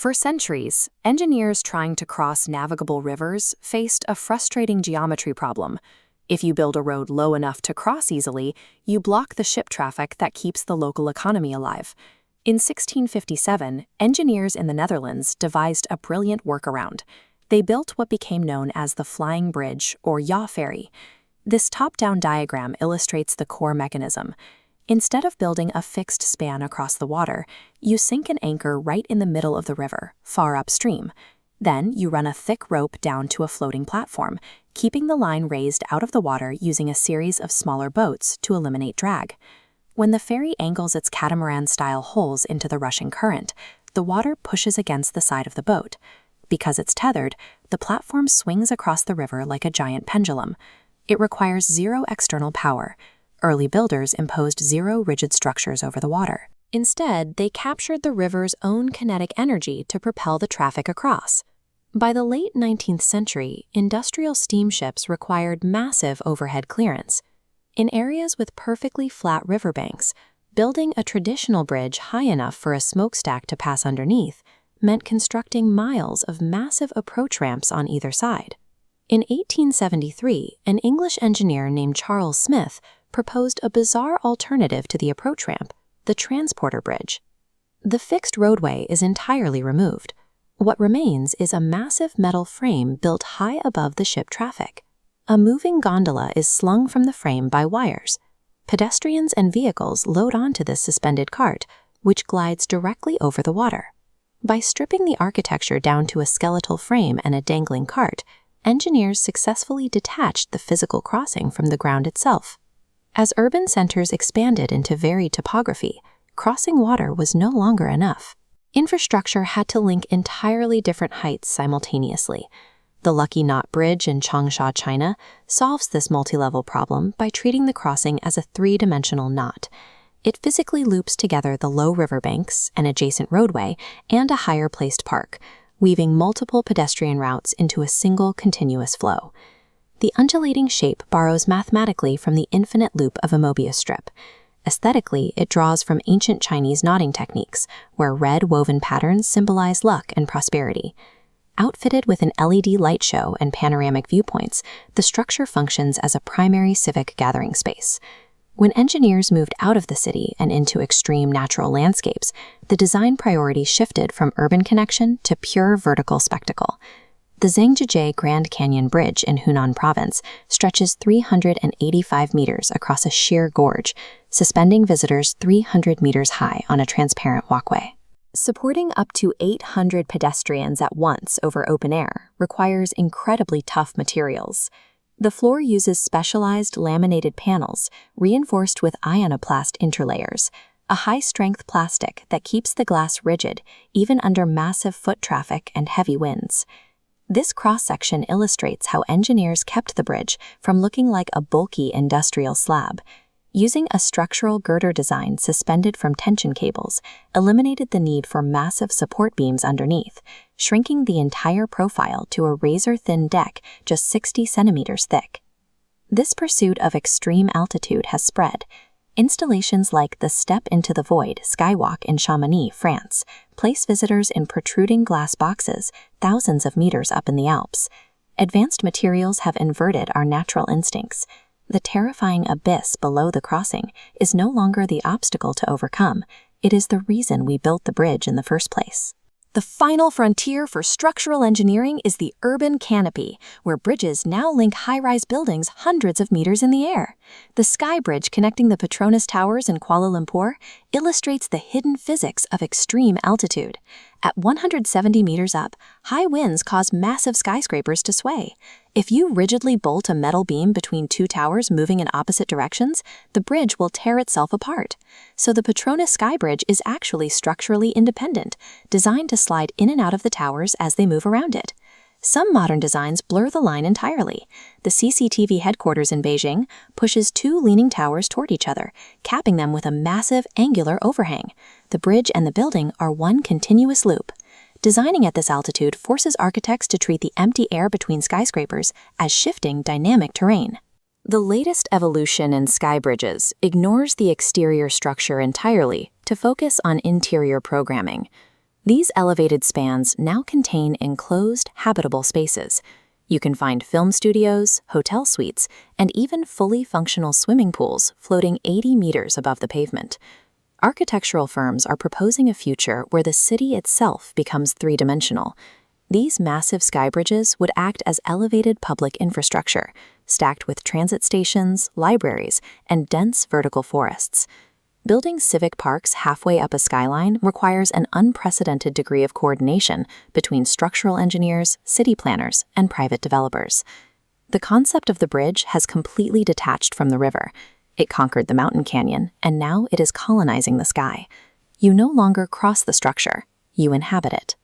For centuries, engineers trying to cross navigable rivers faced a frustrating geometry problem. If you build a road low enough to cross easily, you block the ship traffic that keeps the local economy alive. In 1657, engineers in the Netherlands devised a brilliant workaround. They built what became known as the flying bridge, or yaw ferry. This top-down diagram illustrates the core mechanism. Instead of building a fixed span across the water, you sink an anchor right in the middle of the river, far upstream. Then you run a thick rope down to a floating platform, keeping the line raised out of the water using a series of smaller boats to eliminate drag. When the ferry angles its catamaran-style holes into the rushing current, the water pushes against the side of the boat. Because it's tethered, the platform swings across the river like a giant pendulum. It requires zero external power. Early builders imposed zero rigid structures over the water. Instead, they captured the river's own kinetic energy to propel the traffic across. By the late 19th century, industrial steamships required massive overhead clearance. In areas with perfectly flat riverbanks, building a traditional bridge high enough for a smokestack to pass underneath meant constructing miles of massive approach ramps on either side. In 1873, an English engineer named Charles Smith proposed a bizarre alternative to the approach ramp, the transporter bridge. The fixed roadway is entirely removed. What remains is a massive metal frame built high above the ship traffic. A moving gondola is slung from the frame by wires. Pedestrians and vehicles load onto this suspended cart, which glides directly over the water. By stripping the architecture down to a skeletal frame and a dangling cart, engineers successfully detached the physical crossing from the ground itself. As urban centers expanded into varied topography, crossing water was no longer enough. Infrastructure had to link entirely different heights simultaneously. The Lucky Knot Bridge in Changsha, China, solves this multi-level problem by treating the crossing as a three-dimensional knot. It physically loops together the low riverbanks, an adjacent roadway, and a higher-placed park, weaving multiple pedestrian routes into a single continuous flow. The undulating shape borrows mathematically from the infinite loop of a Mobius strip. Aesthetically, it draws from ancient Chinese knotting techniques, where red woven patterns symbolize luck and prosperity. Outfitted with an LED light show and panoramic viewpoints, the structure functions as a primary civic gathering space. When engineers moved out of the city and into extreme natural landscapes, the design priorities shifted from urban connection to pure vertical spectacle. The Zhangjiajie Grand Canyon Bridge in Hunan Province stretches 385 meters across a sheer gorge, suspending visitors 300 meters high on a transparent walkway. Supporting up to 800 pedestrians at once over open air requires incredibly tough materials. The floor uses specialized laminated panels reinforced with ionoplast interlayers, a high-strength plastic that keeps the glass rigid even under massive foot traffic and heavy winds. This cross-section illustrates how engineers kept the bridge from looking like a bulky industrial slab. Using a structural girder design suspended from tension cables eliminated the need for massive support beams underneath, shrinking the entire profile to a razor-thin deck just 60 centimeters thick. This pursuit of extreme altitude has spread. Installations like the Step into the Void skywalk in Chamonix, France, place visitors in protruding glass boxes thousands of meters up in the Alps. Advanced materials have inverted our natural instincts. The terrifying abyss below the crossing is no longer the obstacle to overcome. It is the reason we built the bridge in the first place. The final frontier for structural engineering is the urban canopy, where bridges now link high-rise buildings hundreds of meters in the air. The Sky Bridge connecting the Petronas Towers in Kuala Lumpur illustrates the hidden physics of extreme altitude. At 170 meters up, high winds cause massive skyscrapers to sway. If you rigidly bolt a metal beam between two towers moving in opposite directions, the bridge will tear itself apart. So the Petronas Sky Bridge is actually structurally independent, designed to slide in and out of the towers as they move around it. Some modern designs blur the line entirely. The CCTV headquarters in Beijing pushes two leaning towers toward each other, capping them with a massive angular overhang. The bridge and the building are one continuous loop. Designing at this altitude forces architects to treat the empty air between skyscrapers as shifting dynamic terrain. The latest evolution in sky bridges ignores the exterior structure entirely to focus on interior programming. These elevated spans now contain enclosed, habitable spaces. You can find film studios, hotel suites, and even fully functional swimming pools floating 80 meters above the pavement. Architectural firms are proposing a future where the city itself becomes three-dimensional. These massive sky bridges would act as elevated public infrastructure, stacked with transit stations, libraries, and dense vertical forests. Building civic parks halfway up a skyline requires an unprecedented degree of coordination between structural engineers, city planners, and private developers. The concept of the bridge has completely detached from the river. It conquered the mountain canyon, and now it is colonizing the sky. You no longer cross the structure, you inhabit it.